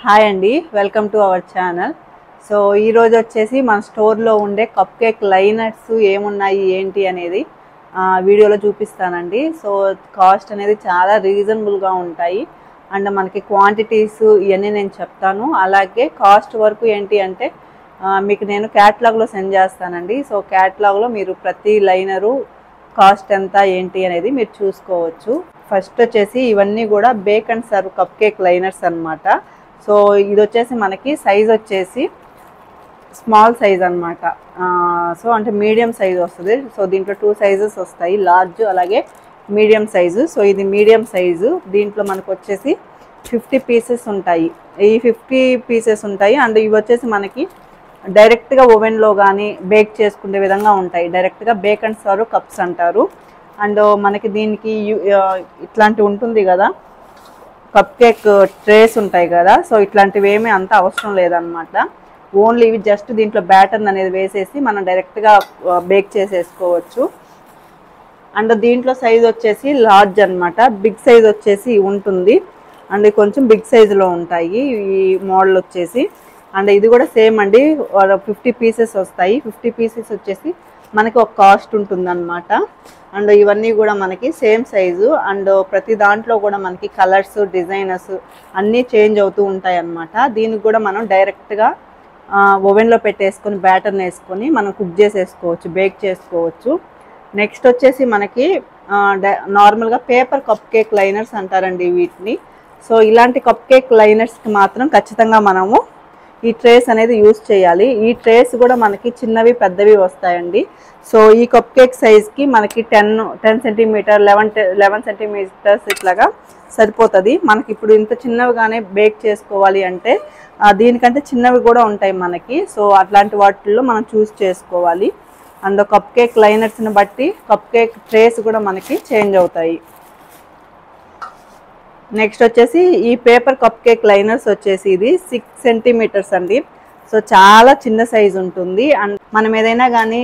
Hi అండి, welcome to our channel. So ఈరోజు వచ్చేసి మన స్టోర్లో ఉండే కప్ కేక్ లైనర్స్ ఏమున్నాయి ఏంటి అనేది వీడియోలో చూపిస్తానండి. సో కాస్ట్ అనేది చాలా రీజనబుల్గా ఉంటాయి అండ్ మనకి క్వాంటిటీస్ ఇవన్నీ నేను చెప్తాను. అలాగే కాస్ట్ వరకు ఏంటి అంటే మీకు నేను క్యాటలాగ్లో సెండ్ చేస్తానండి. సో క్యాటలాగ్లో మీరు ప్రతి లైనరు కాస్ట్ ఎంత ఏంటి అనేది మీరు చూసుకోవచ్చు. ఫస్ట్ వచ్చేసి ఇవన్నీ కూడా bake and serve cupcake liners అన్నమాట. సో ఇది వచ్చేసి మనకి సైజ్ వచ్చేసి స్మాల్ సైజ్ అనమాట. సో అంటే మీడియం సైజ్ వస్తుంది. సో దీంట్లో 2 సైజెస్ వస్తాయి, లార్జ్ అలాగే మీడియం సైజు. సో ఇది మీడియం సైజు. దీంట్లో మనకు వచ్చేసి 50 పీసెస్ ఉంటాయి. ఈ 50 పీసెస్ ఉంటాయి అండ్ ఇవి వచ్చేసి మనకి డైరెక్ట్గా ఓవెన్లో కానీ బేక్ చేసుకునే విధంగా ఉంటాయి. డైరెక్ట్గా బేక్ అండ్ సర్వ్ కప్స్ అంటారు. అండ్ మనకి దీనికి ఇట్లాంటి ఉంటుంది కదా, కప్ కేక్ ట్రేస్ ఉంటాయి కదా. సో ఇట్లాంటివి ఏమీ అంత అవసరం లేదనమాట. ఓన్లీ ఇవి జస్ట్ దీంట్లో బ్యాటర్ అనేది వేసేసి మనం డైరెక్ట్గా బేక్ చేసేసుకోవచ్చు. అండ్ దీంట్లో సైజ్ వచ్చేసి లార్జ్ అనమాట. బిగ్ సైజ్ వచ్చేసి ఉంటుంది అండ్ కొంచెం బిగ్ సైజులో ఉంటాయి ఈ మోడల్ వచ్చేసి. అండ్ ఇది కూడా సేమ్ అండి, 50 పీసెస్ వస్తాయి. 50 పీసెస్ వచ్చేసి మనకి ఒక కాస్ట్ ఉంటుందన్నమాట. అండ్ ఇవన్నీ కూడా మనకి సేమ్ సైజు అండ్ ప్రతి దాంట్లో కూడా మనకి కలర్స్ డిజైనర్స్ అన్నీ చేంజ్ అవుతూ ఉంటాయి అన్నమాట. దీనికి కూడా మనం డైరెక్ట్గా ఓవెన్లో పెట్టేసుకొని బ్యాటర్ని వేసుకొని మనం కుక్ చేసేసుకోవచ్చు, బేక్ చేసుకోవచ్చు. నెక్స్ట్ వచ్చేసి మనకి నార్మల్గా పేపర్ కప్ కేక్ లైనర్స్ అంటారండి వీటిని. సో ఇలాంటి కప్ కేక్ లైనర్స్కి మాత్రం ఖచ్చితంగా మనము ఈ ట్రేస్ అనేది యూజ్ చేయాలి. ఈ ట్రేస్ కూడా మనకి చిన్నవి పెద్దవి వస్తాయండి. సో ఈ కప్ కేక్ సైజ్కి మనకి 10 సెంటీమీటర్ 11 సెంటీమీటర్స్ ఇట్లాగా సరిపోతుంది. మనకి ఇప్పుడు ఇంత చిన్నవిగానే బేక్ చేసుకోవాలి అంటే దీనికంటే చిన్నవి కూడా ఉంటాయి మనకి. సో అట్లాంటి వాటిల్లో మనం చూస్ చేసుకోవాలి. అండ్ కప్ కేక్ లైనర్స్ని బట్టి కప్ కేక్ ట్రేస్ కూడా మనకి చేంజ్ అవుతాయి. నెక్స్ట్ వచ్చేసి ఈ పేపర్ కప్ కేక్ లైనర్స్ వచ్చేసి ఇది 6 సెంటీమీటర్స్ అండి. సో చాలా చిన్న సైజు ఉంటుంది. అండ్ మనం ఏదైనా కానీ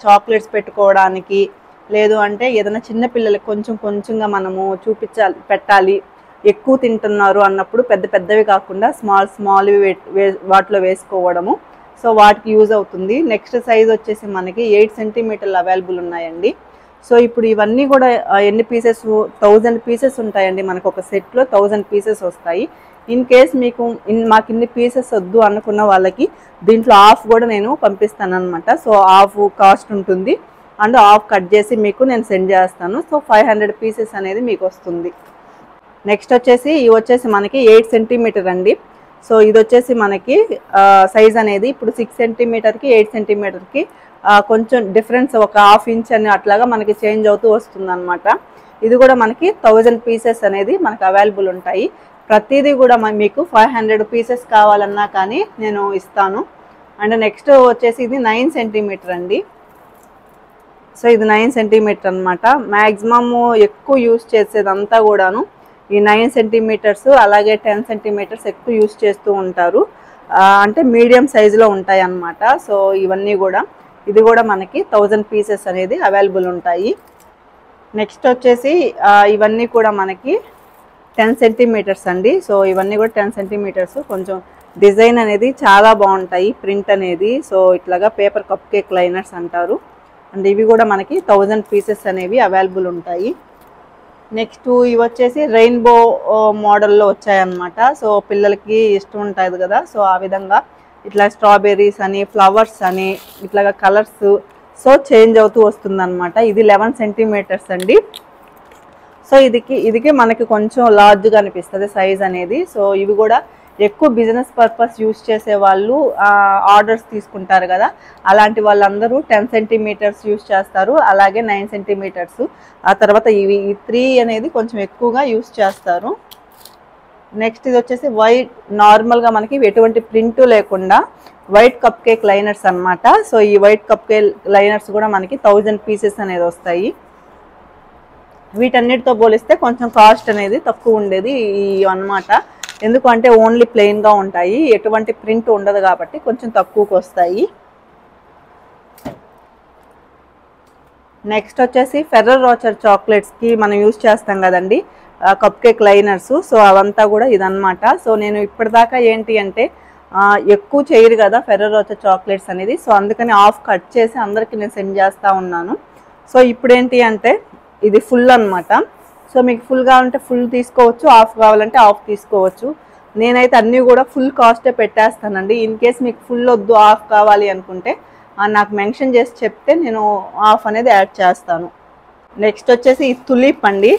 చాక్లెట్స్ పెట్టుకోవడానికి లేదు అంటే ఏదైనా చిన్న పిల్లలకి కొంచెంగా మనము పెట్టాలి, ఎక్కువ తింటున్నారు అన్నప్పుడు పెద్ద పెద్దవి కాకుండా స్మాల్వి వాటిలో వేసుకోవడము. సో వాటికి యూజ్ అవుతుంది. నెక్స్ట్ సైజ్ వచ్చేసి మనకి 8 సెంటీమీటర్లు అవైలబుల్ ఉన్నాయండి. సో ఇప్పుడు ఇవన్నీ కూడా ఎన్ని పీసెస్, 1000 పీసెస్ ఉంటాయండి. మనకు ఒక సెట్లో 1000 పీసెస్ వస్తాయి. ఇన్ కేస్ మీకు మాకు ఇన్ని పీసెస్ వద్దు అనుకున్న వాళ్ళకి దీంట్లో హాఫ్ కూడా నేను పంపిస్తాను అనమాట. సో హాఫ్ కాస్ట్ ఉంటుంది అండ్ హాఫ్ కట్ చేసి మీకు నేను సెండ్ చేస్తాను. సో 500 పీసెస్ అనేది మీకు వస్తుంది. నెక్స్ట్ వచ్చేసి ఇవి వచ్చేసి మనకి 8 సెంటీమీటర్ అండి. సో ఇది వచ్చేసి మనకి సైజ్ అనేది ఇప్పుడు 6 సెంటీమీటర్కి 8 సెంటీమీటర్కి కొంచెం డిఫరెన్స్ ఒక ½ ఇంచ్ అని అట్లాగా మనకి చేంజ్ అవుతూ వస్తుంది అనమాట. ఇది కూడా మనకి 1000 పీసెస్ అనేది మనకు అవైలబుల్ ఉంటాయి. ప్రతిదీ కూడా మీకు 500 పీసెస్ కావాలన్నా కానీ నేను ఇస్తాను. అండ్ నెక్స్ట్ వచ్చేసి ఇది 9 సెంటీమీటర్ అండి. సో ఇది 9 సెంటీమీటర్ అనమాట. మ్యాక్సిమము ఎక్కువ యూస్ చేసేదంతా కూడాను ఈ 9 సెంటీమీటర్స్ అలాగే 10 సెంటీమీటర్స్ ఎక్కువ యూస్ చేస్తూ ఉంటారు. అంటే మీడియం సైజులో ఉంటాయి అన్నమాట. సో ఇవన్నీ కూడా ఇది కూడా మనకి 1000 పీసెస్ అనేది అవైలబుల్ ఉంటాయి. నెక్స్ట్ వచ్చేసి ఇవన్నీ కూడా మనకి 10 సెంటీమీటర్స్ అండి. సో ఇవన్నీ కూడా 10 సెంటీమీటర్స్. కొంచెం డిజైన్ అనేది చాలా బాగుంటాయి, ప్రింట్ అనేది. సో ఇట్లాగా పేపర్ కప్ కేక్ లైనర్స్ అంటారు. అండ్ ఇవి కూడా మనకి 1000 పీసెస్ అనేవి అవైలబుల్ ఉంటాయి. నెక్స్ట్ ఇవి వచ్చేసి రెయిన్బో మోడల్లో వచ్చాయన్నమాట. సో పిల్లలకి ఇష్టం ఉంటుంది కదా, సో ఆ విధంగా ఇట్లా స్ట్రాబెర్రీస్ అని ఫ్లవర్స్ అని ఇట్లాగా కలర్స్ సో చేంజ్ అవుతూ వస్తుంది అనమాట. ఇది 11 సెంటీమీటర్స్ అండి. సో ఇదికి మనకి కొంచెం లార్జ్గా అనిపిస్తుంది సైజ్ అనేది. సో ఇవి కూడా ఎక్కువ బిజినెస్ పర్పస్ యూస్ చేసే వాళ్ళు ఆర్డర్స్ తీసుకుంటారు కదా, అలాంటి వాళ్ళందరూ 10 సెంటీమీటర్స్ యూస్ చేస్తారు. అలాగే 9 సెంటీమీటర్స్. ఆ తర్వాత ఇవి 3 అనేది కొంచెం ఎక్కువగా యూస్ చేస్తారు. నెక్స్ట్ ఇది వచ్చేసి వైట్, నార్మల్గా మనకి ఎటువంటి ప్రింట్ లేకుండా వైట్ కప్ కేక్ లైనర్స్ అనమాట. సో ఈ వైట్ కప్ కేక్ లైనర్స్ కూడా మనకి 1000 పీసెస్ అనేది వస్తాయి. వీటన్నిటితో పోలిస్తే కొంచెం కాస్ట్ అనేది తక్కువ ఉండేది అన్నమాట. ఎందుకంటే ఓన్లీ ప్లెయిన్గా ఉంటాయి, ఎటువంటి ప్రింట్ ఉండదు కాబట్టి కొంచెం తక్కువకి వస్తాయి. నెక్స్ట్ వచ్చేసి ఫెర్రర్ రోచర్ చాక్లెట్స్కి మనం యూజ్ చేస్తాం కదండి, కప్ కేక్ లైనర్స్. సో అవంతా కూడా ఇదన్నమాట. సో నేను ఇప్పటిదాకా ఏంటి అంటే ఎక్కువ చేయరు కదా ఫెర్రో రోచర్ చాక్లెట్స్ అనేది. సో అందుకని హాఫ్ కట్ చేసి అందరికీ నేను సెండ్ చేస్తూ ఉన్నాను. సో ఇప్పుడు ఏంటి అంటే ఇది ఫుల్ అనమాట. సో మీకు ఫుల్ కావాలంటే ఫుల్ తీసుకోవచ్చు, హాఫ్ కావాలంటే హాఫ్ తీసుకోవచ్చు. నేనైతే అన్నీ కూడా ఫుల్ కాస్టే పెట్టేస్తానండి. ఇన్ కేస్ మీకు ఫుల్ వద్దు హాఫ్ కావాలి అనుకుంటే నాకు మెన్షన్ చేసి చెప్తే నేను హాఫ్ అనేది యాడ్ చేస్తాను. నెక్స్ట్ వచ్చేసి ఈ తులిప్ అండి.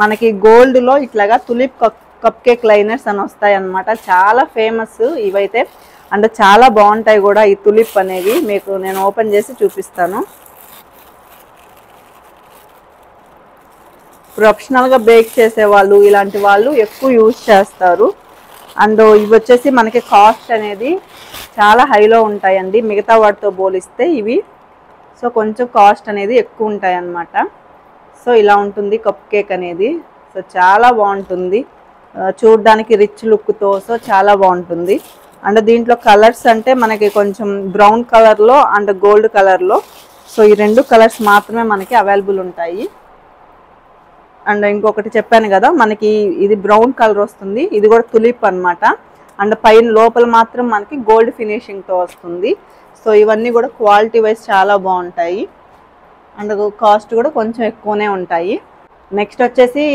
మనకి గోల్డ్లో ఇట్లాగా తులిప్ కప్ కేక్ లైనర్స్ అని వస్తాయి అన్నమాట. చాలా ఫేమస్ ఇవైతే, అండ్ చాలా బాగుంటాయి కూడా ఈ తులిప్ అనేవి. మీకు నేను ఓపెన్ చేసి చూపిస్తాను. ప్రొఫెషనల్గా బేక్ చేసేవాళ్ళు ఇలాంటి వాళ్ళు ఎక్కువ యూజ్ చేస్తారు. అండ్ ఇవి వచ్చేసి మనకి కాస్ట్ అనేది చాలా హైలో ఉంటాయండి మిగతా వాటితో పోలిస్తే ఇవి. సో కొంచెం కాస్ట్ అనేది ఎక్కువ ఉంటాయి అన్నమాట. సో ఇలా ఉంటుంది కప్ కేక్ అనేది. సో చాలా బాగుంటుంది చూడడానికి రిచ్ లుక్తో. సో చాలా బాగుంటుంది. అండ్ దీంట్లో కలర్స్ అంటే మనకి కొంచెం బ్రౌన్ కలర్లో అండ్ గోల్డ్ కలర్లో. సో ఈ 2 కలర్స్ మాత్రమే మనకి అవైలబుల్ ఉంటాయి. అండ్ ఇంకొకటి చెప్పాను కదా మనకి ఇది బ్రౌన్ కలర్ వస్తుంది, ఇది కూడా తులిప్ అనమాట. అండ్ పైన లోపల మాత్రం మనకి గోల్డ్ ఫినిషింగ్తో వస్తుంది. సో ఇవన్నీ కూడా క్వాలిటీ వైజ్ చాలా బాగుంటాయి అండ్ కాస్ట్ కూడా కొంచెం ఎక్కువనే ఉంటాయి. నెక్స్ట్ వచ్చేసి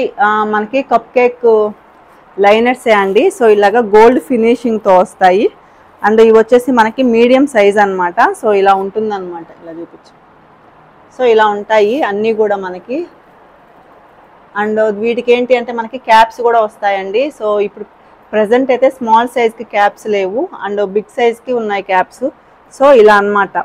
మనకి కప్ కేక్ లైనర్సే అండి. సో ఇలాగా గోల్డ్ ఫినిషింగ్తో వస్తాయి. అండ్ ఇవి వచ్చేసి మనకి మీడియం సైజ్ అనమాట. సో ఇలా ఉంటుందన్నమాట, ఇలా చూపించు. సో ఇలా ఉంటాయి అన్నీ కూడా మనకి. అండ్ వీటికి ఏంటి అంటే మనకి క్యాప్స్ కూడా వస్తాయండి. సో ఇప్పుడు ప్రజెంట్ అయితే స్మాల్ సైజ్కి క్యాప్స్ లేవు అండ్ బిగ్ సైజ్కి ఉన్నాయి క్యాప్స్. సో ఇలా అన్నమాట.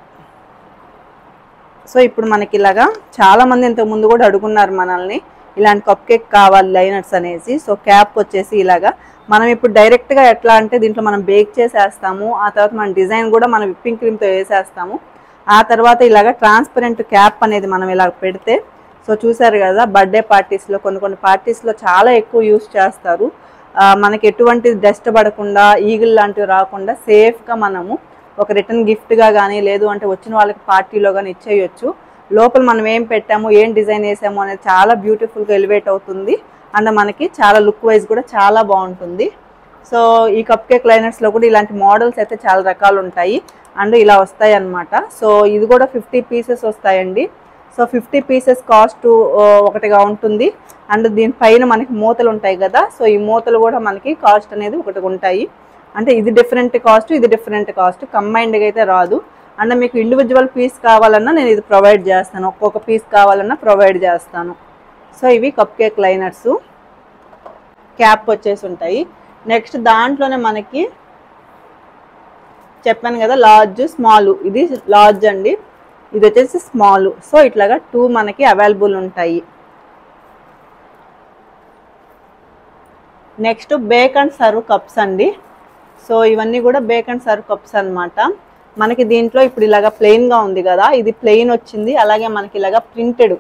సో ఇప్పుడు మనకి ఇలాగా చాలామంది ఇంతకుముందు కూడా అడుగున్నారు మనల్ని ఇలాంటి కప్ కేక్ కావాలి లైనర్స్ అనేసి. సో క్యాప్ వచ్చేసి ఇలాగా మనం ఇప్పుడు డైరెక్ట్గా ఎట్లా అంటే దీంట్లో మనం బేక్ చేసేస్తాము, ఆ తర్వాత మన డిజైన్ కూడా మనం విప్పింగ్ క్రీమ్తో వేసేస్తాము. ఆ తర్వాత ఇలాగ ట్రాన్స్పరెంట్ క్యాప్ అనేది మనం ఇలా పెడితే, సో చూసారు కదా బర్త్డే పార్టీస్లో కొన్ని పార్టీస్లో చాలా ఎక్కువ యూస్ చేస్తారు. మనకి ఎటువంటి డస్ట్ పడకుండా ఈగిల్ లాంటివి రాకుండా సేఫ్గా మనము ఒక రిటర్న్ గిఫ్ట్గా కానీ లేదు అంటే వచ్చిన వాళ్ళకి పార్టీలో కానీ ఇచ్చేయచ్చు. లోపల మనం ఏం పెట్టాము ఏం డిజైన్ వేసాము అనేది చాలా బ్యూటిఫుల్గా ఎలివేట్ అవుతుంది అండ్ మనకి చాలా లుక్ వైజ్ కూడా చాలా బాగుంటుంది. సో ఈ కప్ కేక్ లైనర్స్లో కూడా ఇలాంటి మోడల్స్ అయితే చాలా రకాలు ఉంటాయి అండ్ ఇలా వస్తాయి అన్నమాట. సో ఇది కూడా 50 పీసెస్ వస్తాయండి. సో 50 పీసెస్ కాస్ట్ ఒకటిగా ఉంటుంది అండ్ దీనిపైన మనకి మూతలు ఉంటాయి కదా. సో ఈ మూతలు కూడా మనకి కాస్ట్ అనేది ఒకటి ఉంటాయి. అంటే ఇది డిఫరెంట్ కాస్ట్, ఇది డిఫరెంట్ కాస్ట్, కంబైన్డ్గా అయితే రాదు. అండ్ మీకు ఇండివిజువల్ పీస్ కావాలన్నా నేను ఇది ప్రొవైడ్ చేస్తాను, ఒక్కొక్క పీస్ కావాలన్నా ప్రొవైడ్ చేస్తాను. సో ఇవి కప్ కేక్ లైనర్స్, క్యాప్ వచ్చేసి ఉంటాయి. నెక్స్ట్ దాంట్లోనే మనకి చెప్పాను కదా లార్జ్ స్మాల్, ఇది లార్జ్ అండి, ఇది వచ్చేసి స్మాల్. సో ఇట్లాగా 2 మనకి అవైలబుల్ ఉంటాయి. Next bake and serve cups అండి. సో ఇవన్నీ కూడా బేక్ అండ్ సర్వ్ కప్స్ అనమాట. మనకి దీంట్లో ఇప్పుడు ఇలాగ ప్లెయిన్గా ఉంది కదా, ఇది ప్లెయిన్ వచ్చింది, అలాగే మనకి ఇలాగ ప్రింటెడ్,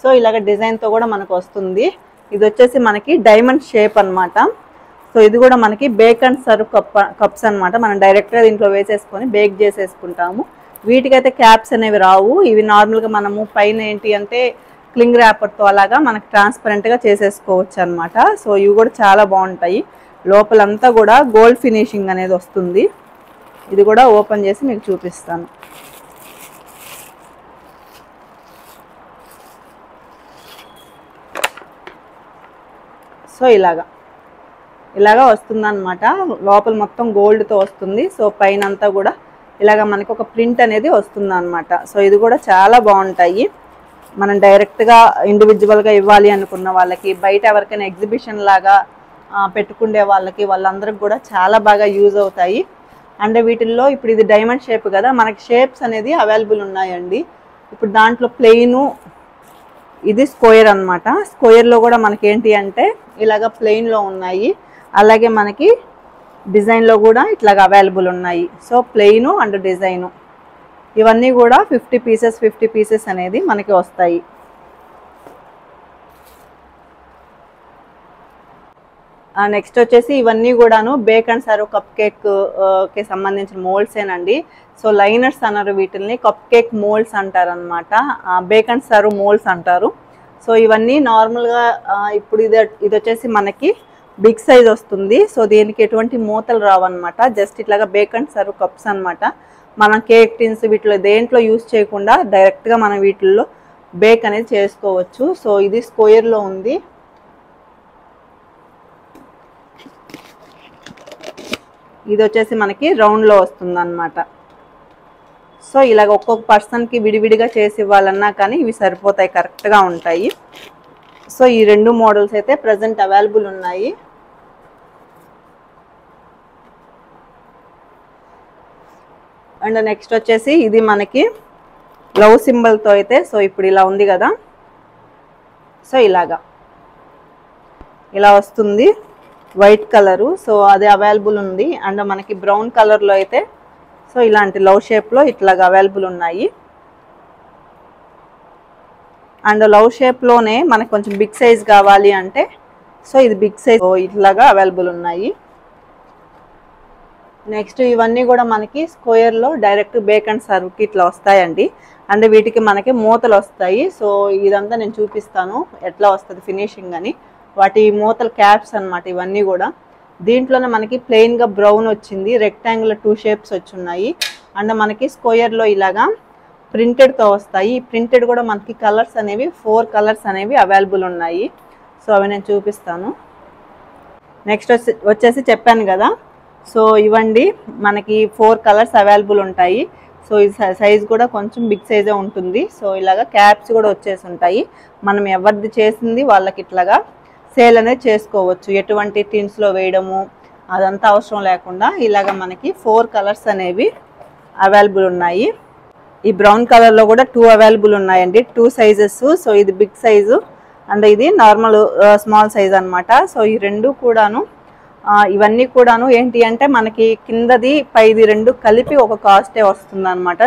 సో ఇలాగ డిజైన్తో కూడా మనకు వస్తుంది. ఇది వచ్చేసి మనకి డైమండ్ షేప్ అనమాట. సో ఇది కూడా మనకి బేక్ అండ్ సర్వ్ కప్స్ అనమాట. మనం డైరెక్ట్గా దీంట్లో వేసేసుకొని బేక్ చేసేసుకుంటాము. వీటికైతే క్యాప్స్ అనేవి రావు. ఇవి నార్మల్గా మనము పైన ఏంటి అంటే క్లింగ్ ర్యాపర్తో అలాగా మనకి ట్రాన్స్పరెంట్గా చేసేసుకోవచ్చు అనమాట. సో ఇవి కూడా చాలా బాగుంటాయి. లోపలంతా కూడా గోల్డ్ ఫినిషింగ్ అనేది వస్తుంది. ఇది కూడా ఓపెన్ చేసి మీకు చూపిస్తాను. సో ఇలాగా వస్తుందన్నమాట. లోపల మొత్తం గోల్డ్తో వస్తుంది. సో పైన అంతా కూడా ఇలాగ మనకి ఒక ప్రింట్ అనేది వస్తుంది అనమాట. సో ఇది కూడా చాలా బాగుంటాయి. మనం డైరెక్ట్గా ఇండివిజువల్గా ఇవ్వాలి అనుకున్న వాళ్ళకి, బయట ఎవరికైనా ఎగ్జిబిషన్ లాగా పెట్టుకునే వాళ్ళందరికి కూడా చాలా బాగా యూజ్ అవుతాయి. అండ్ వీటిల్లో ఇప్పుడు ఇది డైమండ్ షేప్ కదా, మనకి షేప్స్ అనేది అవైలబుల్ ఉన్నాయండి. ఇప్పుడు దాంట్లో ప్లెయిను, ఇది స్క్వేర్ అనమాట. స్క్వేర్లో కూడా మనకి ఏంటి అంటే ఇలాగ ప్లెయిన్లో ఉన్నాయి, అలాగే మనకి డిజైన్లో కూడా ఇట్లాగ అవైలబుల్ ఉన్నాయి. సో ప్లెయిను అండ్ డిజైను ఇవన్నీ కూడా 50 పీసెస్ అనేది మనకి వస్తాయి. నెక్స్ట్ వచ్చేసి ఇవన్నీ కూడాను బేక్ అండ్ సర్వ్ కప్ కేక్కి సంబంధించిన మోల్డ్సేనండి. సో లైనర్స్ అన్నారు వీటిల్ని, కప్ కేక్ మోల్డ్స్ అంటారు అనమాట, బేక్ అండ్ సర్వ్ మోల్డ్స్ అంటారు. సో ఇవన్నీ నార్మల్గా ఇప్పుడు ఇది వచ్చేసి మనకి బిగ్ సైజ్ వస్తుంది. సో దీనికి ఎటువంటి మూతలు రావన్నమాట. జస్ట్ ఇట్లాగా బేక్ అండ్ సర్వ్ కప్స్ అనమాట. మనం కేక్ టిన్స్ వీటిలో దేంట్లో యూస్ చేయకుండా డైరెక్ట్గా మనం వీటిల్లో బేక్ అనేది చేసుకోవచ్చు. సో ఇది స్క్వేర్లో ఉంది. ఇది వచ్చేసి మనకి రౌండ్లో వస్తుంది అనమాట. సో ఇలాగ ఒక్కొక్క పర్సన్కి విడివిడిగా చేసి ఇవ్వాలన్నా కానీ ఇవి సరిపోతాయి, కరెక్ట్గా ఉంటాయి. సో ఈ 2 మోడల్స్ అయితే ప్రజెంట్ అవైలబుల్ ఉన్నాయి. అండ్ నెక్స్ట్ వచ్చేసి ఇది మనకి లవ్ సింబల్తో అయితే సో ఇప్పుడు ఇలా ఉంది కదా. సో ఇలా వస్తుంది వైట్ కలరు. సో అది అవైలబుల్ ఉంది. అండ్ మనకి బ్రౌన్ కలర్లో అయితే సో ఇలాంటి లవ్ షేప్లో ఇట్లాగా అవైలబుల్ ఉన్నాయి. అండ్ లవ్ షేప్లోనే మనకు కొంచెం బిగ్ సైజ్ కావాలి అంటే సో ఇది బిగ్ సైజ్ ఇట్లాగా అవైలబుల్ ఉన్నాయి. నెక్స్ట్ ఇవన్నీ కూడా మనకి స్క్వేర్లో డైరెక్ట్ బేక్ అండ్ సర్వ్కి ఇట్లా వస్తాయండి. అండ్ వీటికి మనకి మూతలు వస్తాయి. సో ఇదంతా నేను చూపిస్తాను ఎట్లా వస్తుంది ఫినిషింగ్ అని. వాటి మూతల క్యాప్స్ అనమాట ఇవన్నీ కూడా. దీంట్లోనే మనకి ప్లెయిన్గా బ్రౌన్ వచ్చింది, రెక్టాంగులర్ 2 షేప్స్ వచ్చున్నాయి. అండ్ మనకి స్క్వేర్లో ఇలాగా ప్రింటెడ్తో వస్తాయి. ఈ ప్రింటెడ్ కూడా మనకి కలర్స్ అనేవి 4 కలర్స్ అనేవి అవైలబుల్ ఉన్నాయి. సో అవి నేను చూపిస్తాను. నెక్స్ట్ వచ్చేసి చెప్పాను కదా. సో ఇవ్వండి మనకి 4 కలర్స్ అవైలబుల్ ఉంటాయి. సో ఈ సైజ్ కూడా కొంచెం బిగ్ సైజే ఉంటుంది. సో ఇలాగా క్యాప్స్ కూడా వచ్చేసి ఉంటాయి. మనం ఎవరిది చేసింది వాళ్ళకి ఇట్లాగా సేల్ అనేది చేసుకోవచ్చు. ఎటువంటి టిన్స్లో వేయడము అదంతా అవసరం లేకుండా ఇలాగ మనకి 4 కలర్స్ అనేవి అవైలబుల్ ఉన్నాయి. ఈ బ్రౌన్ కలర్లో కూడా 2 అవైలబుల్ ఉన్నాయండి, 2 సైజెస్. సో ఇది బిగ్ సైజు అండ్ ఇది నార్మల్ స్మాల్ సైజ్ అనమాట. సో ఈ 2 కూడాను ఇవన్నీ కూడాను ఏంటి అంటే మనకి కిందది పైది 2 కలిపి ఒక కాస్టే వస్తుంది అనమాట.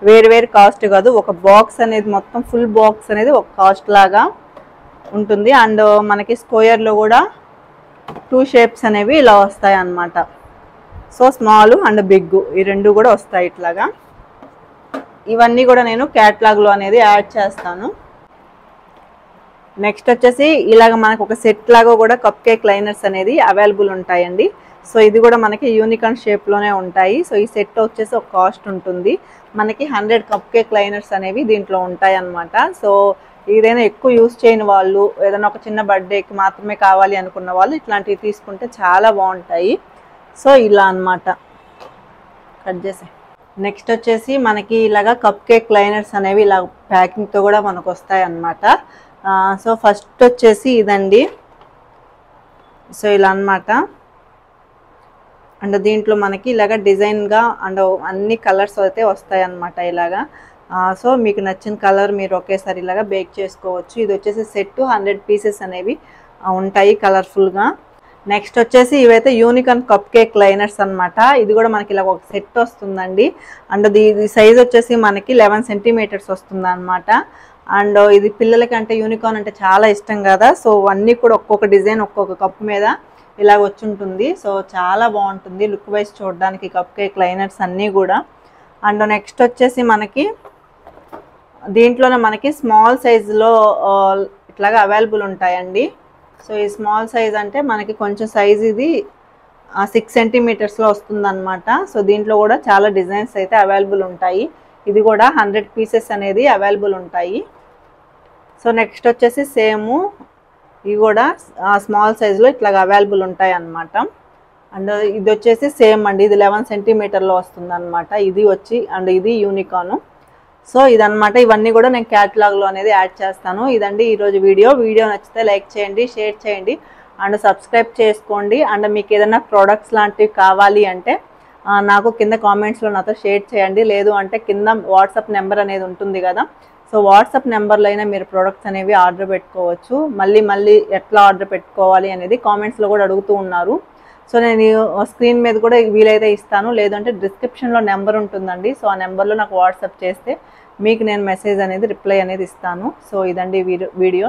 వేరు కాస్ట్ కాదు. ఒక బాక్స్ అనేది మొత్తం ఫుల్ బాక్స్ అనేది ఒక కాస్ట్ లాగా ఉంటుంది. అండ్ మనకి స్క్వేర్లో కూడా 2 షేప్స్ అనేవి ఇలా వస్తాయి అన్నమాట. సో స్మాల్ అండ్ బిగ్ ఈ 2 కూడా వస్తాయి ఇట్లాగా. ఇవన్నీ కూడా నేను క్యాటలాగ్లో అనేది యాడ్ చేస్తాను. నెక్స్ట్ వచ్చేసి ఇలాగ మనకు ఒక సెట్ లాగా కూడా కప్ కేక్ లైనర్స్ అనేది అవైలబుల్ ఉంటాయండి. సో ఇది కూడా మనకి యూనికార్న్ షేప్లోనే ఉంటాయి. సో ఈ సెట్ వచ్చేసి ఒక కాస్ట్ ఉంటుంది. మనకి 100 కప్ కేక్ లైనర్స్ అనేవి దీంట్లో ఉంటాయి అన్నమాట. సో ఏదైనా ఎక్కువ యూస్ చేయని వాళ్ళు, ఏదైనా ఒక చిన్న బర్త్డేకి మాత్రమే కావాలి అనుకున్న వాళ్ళు ఇట్లాంటివి తీసుకుంటే చాలా బాగుంటాయి. సో ఇలా అన్నమాట. కట్ చేసి నెక్స్ట్ వచ్చేసి మనకి ఇలాగా కప్ కేక్ లైనర్స్ అనేవి ఇలా ప్యాకింగ్తో కూడా మనకు వస్తాయి అన్నమాట. సో ఫస్ట్ వచ్చేసి ఇదండి. సో ఇలా అన్నమాట. అండ్ దీంట్లో మనకి ఇలాగ డిజైన్గా అండ్ అన్ని కలర్స్ అయితే వస్తాయి అన్నమాట ఇలాగా. సో మీకు నచ్చిన కలర్ మీరు ఒకేసారి ఇలాగా బేక్ చేసుకోవచ్చు. ఇది వచ్చేసి సెట్ 100 పీసెస్ అనేవి ఉంటాయి కలర్ఫుల్గా. నెక్స్ట్ వచ్చేసి ఇవైతే యూనికార్న్ కప్ కేక్ లైనర్స్ అనమాట. ఇది కూడా మనకి ఇలా ఒక సెట్ వస్తుందండి. అండ్ ఇది సైజ్ వచ్చేసి మనకి 11 సెంటీమీటర్స్ వస్తుంది అనమాట. అండ్ ఇది పిల్లలకి అంటే యూనికార్న్ అంటే చాలా ఇష్టం కదా. సో అన్నీ కూడా ఒక్కొక్క డిజైన్ ఒక్కొక్క కప్ మీద ఇలా వచ్చి ఉంటుంది. సో చాలా బాగుంటుంది లుక్ వైజ్ చూడడానికి కప్ కేక్ లైనర్స్ అన్నీ కూడా. అండ్ నెక్స్ట్ వచ్చేసి మనకి దీంట్లోనే మనకి స్మాల్ సైజులో ఇట్లాగా అవైలబుల్ ఉంటాయండి. సో ఈ స్మాల్ సైజ్ అంటే మనకి కొంచెం సైజ్ ఇది 6 సెంటీమీటర్స్లో వస్తుందన్నమాట. సో దీంట్లో కూడా చాలా డిజైన్స్ అయితే అవైలబుల్ ఉంటాయి. ఇది కూడా 100 పీసెస్ అనేది అవైలబుల్ ఉంటాయి. సో నెక్స్ట్ వచ్చేసి సేమ్ ఇవి కూడా స్మాల్ సైజులో ఇట్లాగా అవైలబుల్ ఉంటాయి అన్నమాట. అండ్ ఇది వచ్చేసి సేమ్ అండి. ఇది 11 సెంటీమీటర్లో వస్తుంది అనమాట. ఇది వచ్చి అండ్ ఇది యూనికార్న్. సో ఇదన్నమాట. ఇవన్నీ కూడా నేను క్యాటలాగ్లో అనేది యాడ్ చేస్తాను. ఇదండి ఈరోజు వీడియో నచ్చితే లైక్ చేయండి, షేర్ చేయండి అండ్ సబ్స్క్రైబ్ చేసుకోండి. అండ్ మీకు ఏదైనా ప్రోడక్ట్స్ లాంటివి కావాలి అంటే నాకు కింద కామెంట్స్లో నాతో షేర్ చేయండి. లేదు అంటే కింద వాట్సాప్ నెంబర్ అనేది ఉంటుంది కదా. సో వాట్సాప్ నెంబర్లో అయినా మీరు ప్రోడక్ట్స్ అనేవి ఆర్డర్ పెట్టుకోవచ్చు. మళ్ళీ ఎట్లా ఆర్డర్ పెట్టుకోవాలి అనేది కామెంట్స్లో కూడా అడుగుతూ ఉన్నారు. సో నేను స్క్రీన్ మీద కూడా వీలైతే ఇస్తాను, లేదంటే డిస్క్రిప్షన్లో నెంబర్ ఉంటుందండి. సో ఆ నెంబర్లో నాకు వాట్సాప్ చేస్తే మీకు నేను మెసేజ్ అనేది రిప్లై అనేది ఇస్తాను. సో ఇదండి వీడియో.